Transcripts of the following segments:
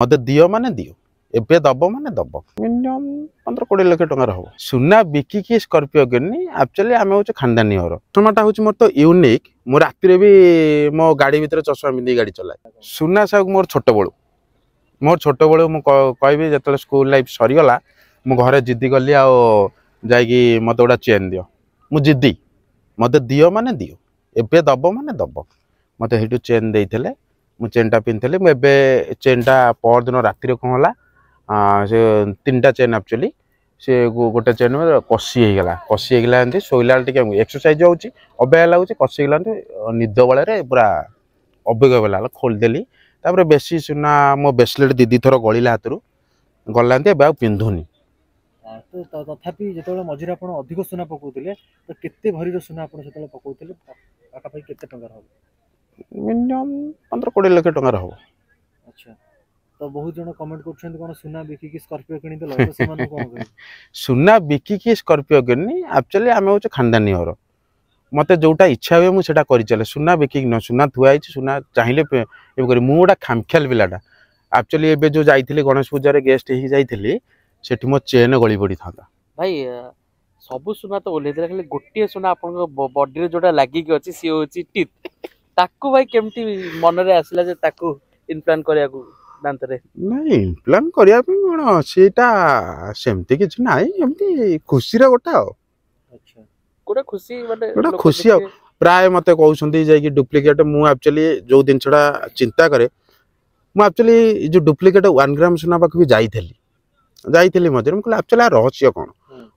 मत दियो माने दियो एबे दब माने दब मिनिमम 15-20 लाख टंकार हम सुना बिकिकी स्कॉर्पियो किनी एक्चुअली आम हूँ खानदानी घर चश्माटा हूँ मोर तो यूनिक मो राति भी मो गाड़ी भितर चश्मा पिंधि गाड़ी चलाए सुना साहब मोर छोट बड़ू मुझे जो स्कूल लाइफ सरीगला मु घरे जिद्दी कली आकि मत गोटा चेन दियो मु जिद्दी मत दियो माने दियो एबे दब माने दब मत हेटू चेन देते मु चेनटा पिंधि मुझे चेनटा पर दिन राति कौन है से 3टा चेन एक्चुअली से गोटे चेन कषिगला एमती शोला टे एक्सरसाइज होची अबेगा लगुच कषिगला निद बेले पूरा अबेग बेला खोलदेली तापर बेसी सुना मो ब्रेसलेट दीदी थर गलिला हाथ गला पिंधुनी तो तथापि जो मझे आप अधिक सुना पकाउते तो केते भरी सुना आप पकाउते पाखापाखि केते टंकार हम मिनिमम 15-20 लाख टंकार हम अच्छा तो बहुत जन कमेंट कर सुना बिकिकी स्कॉर्पियो किनी सुना बिकिकी स्कॉर्पियो किनी एक्चुअली आम हूँ खानदानी घर मत जोटा इच्छा हुए मुझे कर चले सुना बिकिक न सुना थुआई सुना चाहिए मुझे गोटा खामख्याल पिलाटा एक्चुअली एबे जो जाइए गणेश पूजा गेस्ट ही जाइए सेठी मो चेन गली पड़ी था भाई सबु सुना तो ओल्ले खाली गोटे सुना आपन बॉडी रे जोटा लागी कि अछि सी होछि टीथ ताकू भाई केमती मन रे आसला जे ताकू इम्प्लांट करिया को दांत रे नहीं इम्प्लांट करिया पे कोन सेटा सेमती किछ नाही एमती खुशी रे गोटा अच्छा गोटा खुशी माने गोटा खुशी प्राय मते कहउछंती जे कि डुप्लीकेट मु एक्चुअली जो दिन छडा चिंता करे मु एक्चुअली जो डुप्लीकेट 1 ग्राम सुना पाक भी जाइथिली मझे मुझे एक्चुअली रहस्य कौन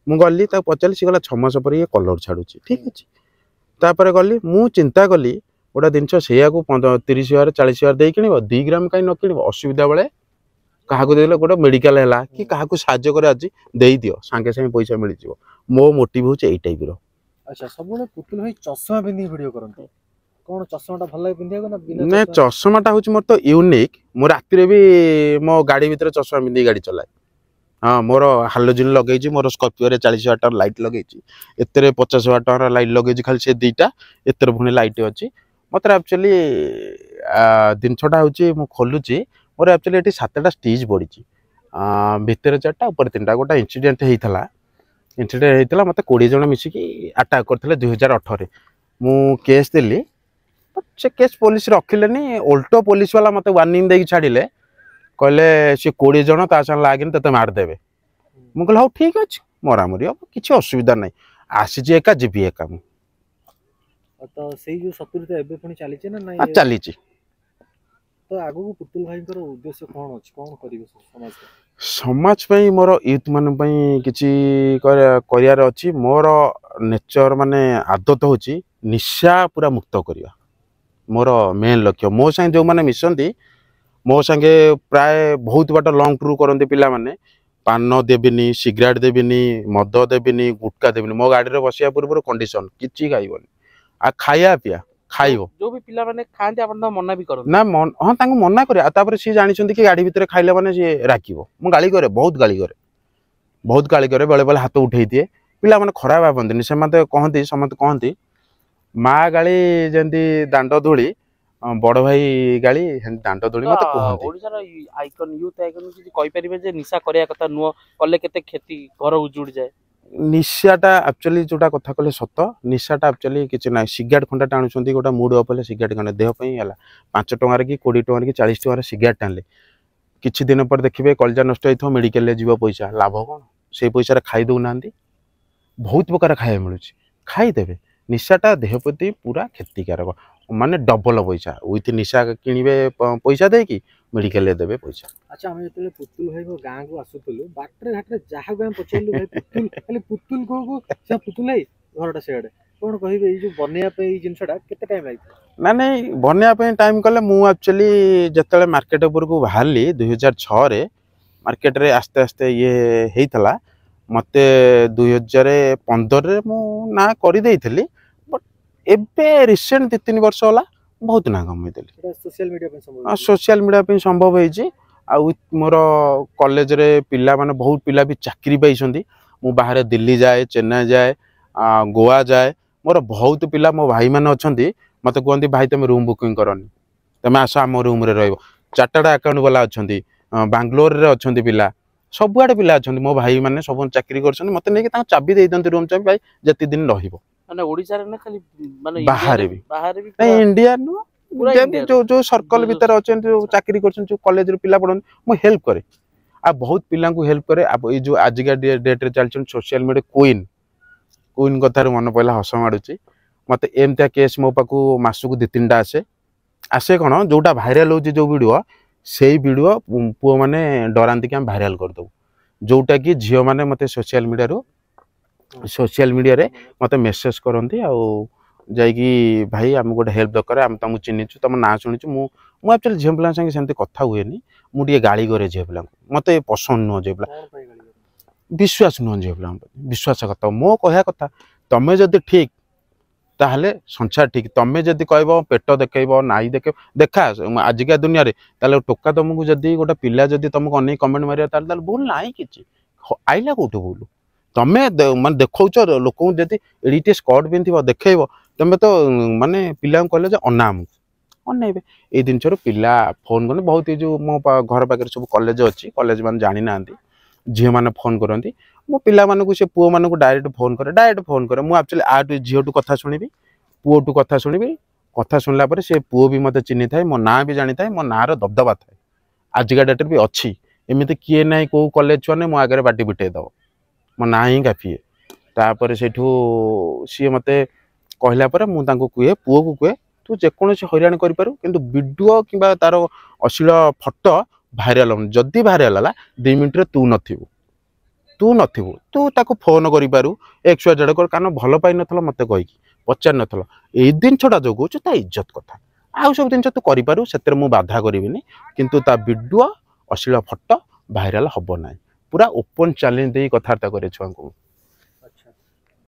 मु गली पचारि सी गला 6 मास पर ये कलर छाड़ू ठीक अच्छे तापर गली मु चिंता कली गोटा जिनस से 30,000 40,000 दे कि 2 ग्राम कहीं न कि असुविधा बेले क्या देले गोटे मेडिकल है कि क्या साज्य करे आज दे दियो सांगे सांगे पैसा मिल जाव मो मोटिव हूँ यही टाइप रो अच्छा सब पुतुल भाई चश्मा पिंधि वीडियो करते कौन चश्माटा भल लगे पिंधिया ना बिना ना चश्माटा हूँ मोर तो यूनिक मो राति भी मो गाड़ी भितर चश्मा पिंधि गाड़ी चलाए हाँ मोर हालोजिन लगे मोर स्कॉर्पियो रे 40,000 टकर लाइट लगे एते 50,000 टकर लाइट लगे खाली से 2टा एते पुणी लाइट अच्छी मत एक्चुअली जिनसटा हूँ खोलुची मोर एक्चुअली ये 7टा स्टिच पड़ी भितर 4टा ऊपर 3टा गोटा इंसीडेंट होता मत 20 जन मिसिकी अटैक करते 2018 मु केस देली से केस पुलिस रखिले उल्टो पुलिस वाला मत वार्निंग देकी छाड़िले कहले सी 20 जन ता संग लागिन तते मारदेवे मु कहल हाँ ठीक अच्छे मरामरी हम किसी असुविधा ना आसी एका जीवी एका मु तो सेही जो शत्रुता एबे पुणी चली ना ना चली तो आगु को पुतुल भाई उद्देश्य कौन अच्छे कौन करिवे समाज पे मोर यूथ मान किसी करियार अच्छी मोर नेचर माने आदत होची निशा पूरा मुक्त करिया मोर मेन लक्ष्य मो संगे जो माने मिसंती मो संगे प्राय बहुत बाट लंग टूर करते पिला माने पान देविनी सिगरेट देविनी मद देविनी गुटका देविनी मो गाड़ी में बसिया पूर्व कंडीशन किसी खाइबनी आ खाया पिया खाइबो जो भी पिला माने खांते आपन मना भी करो ना हां तांको मना करे तापर सी जानिछंती कि गाड़ी भितर खाइले माने सी राखिबो मु गाली करे बहुत गाली करे बेले बेले हाथ उठेई दिए पिला माने खराब भाबंतनी से मते कहंती समत कहंती माँ गाली जेंती दांड धूली बड़ भाई गाली दांड धूली मते कहंती ओडिसा रो आइकन यूथ आइकन किछि कहि परिबे जे निशा करिया कथा नुओ कले केते खेती घर उजुड़ जाए निशाटा एक्चुअली जोटा कथा कहले सत निशाटा एक्चुअली किछि ना सिगरेट खंडा टाणुछंती गोटा मूड अपले सिगरेट खंडा देह पई हला 5 टंकार की 20 टंकार की 40 टंकार सिगरेट टाणले किछि दिन पर देखिबे कलजा नष्ट होइथो मेडिकल ले जीव पैसा लाभ कोन से पैसा रे खाइ दउ नांदी बहुत प्रकार खाए मिलुछि खाइ देबे निशाटा देह प्रति पूरा क्षतिकारक माने डबल पैसा विथ निशा किनिबे पैसा दे कि मेडिकल ले देबे पैसा अच्छा हम जतले पुतुल भाई को गां को आसुतलु बाटरे घाटरे जहा गां पचलु भाई पुतुल खाली पुतुल को से पुतुल भाई घरटा सेडे कोन कहिबे ई जो बनिया पे ई जिंसटा केते टाइम लाग ना नहीं बनिया पे टाइम कले मु एक्चुअली जतले मार्केट ऊपर को बाहरली 2006 रे मार्केट रे आस्ते आस्ते ये हेइतला मते 2015 रे मु ना करि देइथली बट एबे रिसेंट 2-3 वर्ष होला बहुत ना कमाई देली सोशल मीडिया पे संभव होई आ मोर कॉलेज रे पिला माने बहुत पिला भी चाकरी पाइछंती मु बाहर दिल्ली जाए चेन्नई जाए गोवा जाए मोर बहुत पिला मो भाई माने अछंती मते कहंती भाई तुम रूम बुकिंग करनी तुम आस आम रूम रे रहइबो चार्टर्ड अकाउंट वाला अछंती बांग्लोर रे अछंती पिला सबुआडे पिला अछंती मो भाई माने सब चाकरी करछन मते नै कि ता चाबी देई दंती रूम चाबी भाई जति दिन रहिबो माने ओडिसा रे ना खाली माने बाहर भी बाहर भी नहीं इंडिया नो पूरा इंडिया जो जो सर्कल भीतर अछन जो चाकरी करछन जो कॉलेज रे पिला पढन मो हेल्प करे आ बहुत पिला को हेल्प करे अब ए जो आज का डेट रे चलछन सोशल मीडिया क्वीन कथार मन पहला हस माडुची मते एमता केस मो पाकू मासु को 2-3टा आसे कौन जोटा भाइराल होची जो वीडियो सेई वीडियो पुओ माने डरांती कि हम भाइराल कर दो जोटा कि झियो माने मते सोशल मीडिया रे मते मेसेज करंती आ जाई कि भाई हम गोटे हेल्प दरकार हम तुम चिन्हिचु तुम ना शुणिचु मु एक्चुअली झियो पिला संगे सेमती कथा हुएनी मु टिके गाली करे झियो पिला मते पसंद नो झियो पिला कौन पाई गाली करो? विश्वास नुह झियो पिला विश्वास कथा मो कहया कथा तमे जदि ठीक ताहले संसार ठीक तमे जदि कहबो पेट देखैबो नाई देखा आजिका दुनिया रे ताले टोका तुमको जदि गोटे पिला जदि तुमको अनेक कमेंट मारिया ताले भूल नाही किछि आइला कोठो भूल तमे माने देखौछ लोक जदि एडिटे स्कॉट पिन्थिबो देखैबो तमे तो माने पिला कहले जे अनाम अनेबे ए दिनचरो पिला फोन करने बहुत ए जो मो घर पाखे सब कॉलेज अच्छी कॉलेज मान जानी ना झील मैंने फोन करती मो पिला मानक से पुओ मानक डायरेक्ट फोन करे मु एक्चुअली आ झील टू कथा शुणिबी पुओ टू कथा शुणिबी कथा शुणला पर से पुओ भी मते चिन्हि थाए मो ना भी जानी थाए मो ना रो दबदबा थाए आजिका डेट भी अच्छी एमती किए ना कौ कॉलेज छुआ मो आगे बाटी पिटे दब मो ना ही काफी तापर सेठू सी मते कहला पर मु तांको कुए पुओ को कुए तू जेकोसी हईराण करू कि वीडियो कि तार अश्लील फटो भाइराल हम जदि भाइराल है 2 मिनट तू नथिबु तू ताको फोन करू XYZ कर कारण भल पाई नथल मते कही पचार नथल ए दिन छटा जो कहूँ ता इज्जत कथा आउ सब दिन तू करू से मु बाधा करी किंतु ता वीडियो अश्लील फटो भाइराल हम ना पूरा ओपन चैलेंज दे कथबार्ता करे छुआ को